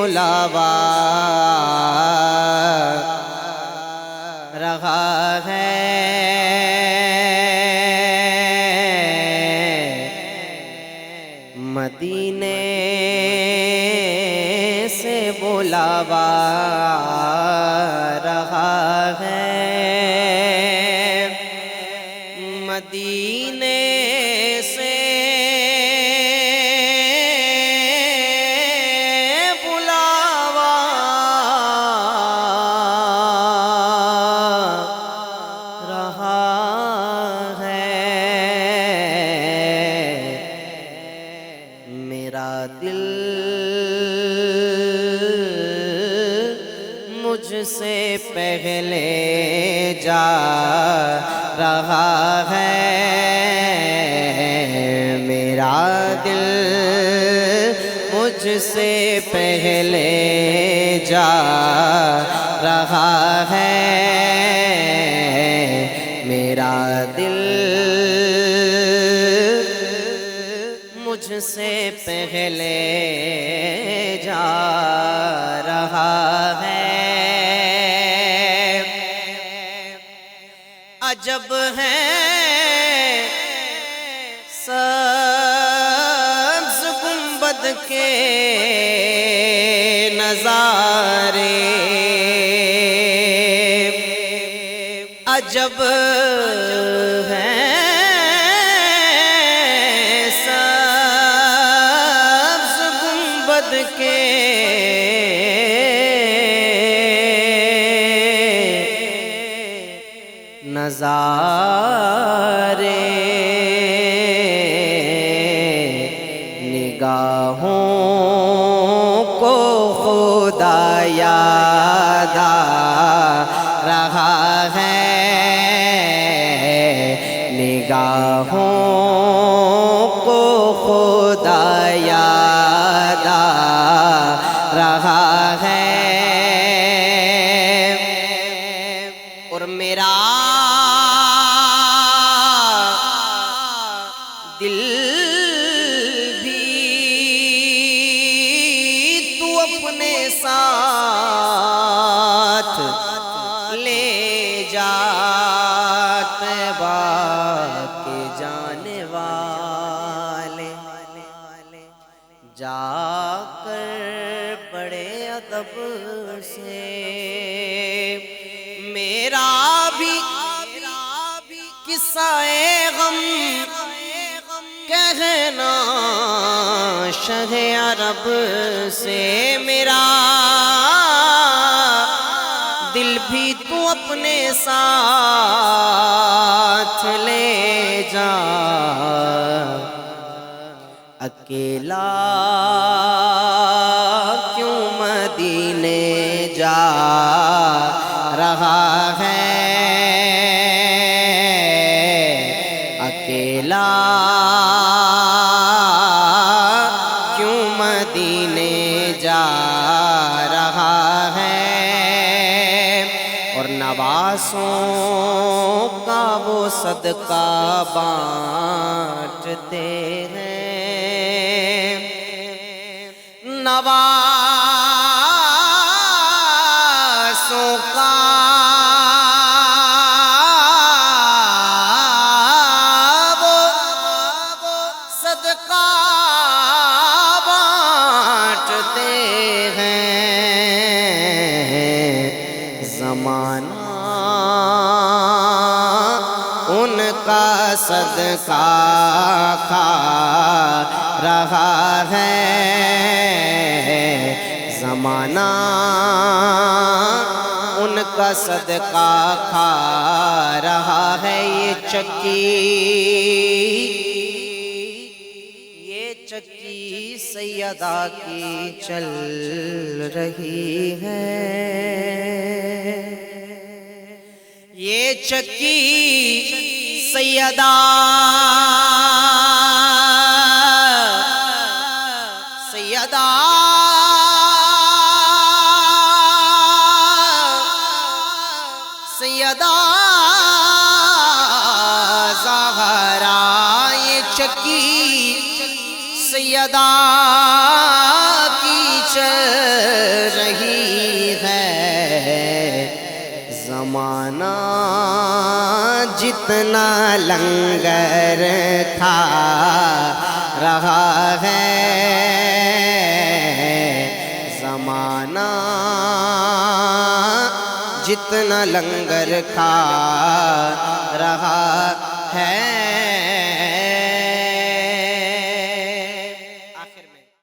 بلاوا رہا ہے، مدینے سے بلاوا رہا ہے، مدینے سے بلاوا رہا ہے، میرا دل مجھ سے پہلے جا رہا ہے، میرا دل مجھ سے پہلے جا رہا ہے، میرا دل مجھ سے پہلے جا رہا ہے، عجب ہے سبز گنبد کے نظارے، عجب ہے سبز گنبد کے نظارے، نگاہوں کو خدا یاد آ رہا ہے، نگاہوں کو خدا یاد آ رہا ہے، اور میرا دل بھی تو اپنے ساتھ لے جا، طیبہ کے جانے والے جا کر بڑے ادب سے میرا بھی قصہ غم کہنا شہ عرب سے، میرا دل بھی تو اپنے ساتھ لے جا، اکیلا کیوں مدینے جا رہا ہے، اکیلا کیوں مدینے جا رہا ہے، اور نواسوں کا وہ صدقہ بانٹتے ہیں، نواسوں کا صدقہ بانٹتے ہیں، زمانہ ان کا صدقہ کھا رہا ہے، زمانہ ان کا صدقہ کھا رہا ہے، یہ چکی سیدہ کی چل رہی ہے، یہ چکی سیدہ سیدہ زہرا، یہ چکی سیدہ کی چل رہی ہے، زمانہ جتنا لنگر کھا رہا ہے، زمانہ جتنا لنگر کھا رہا ہے،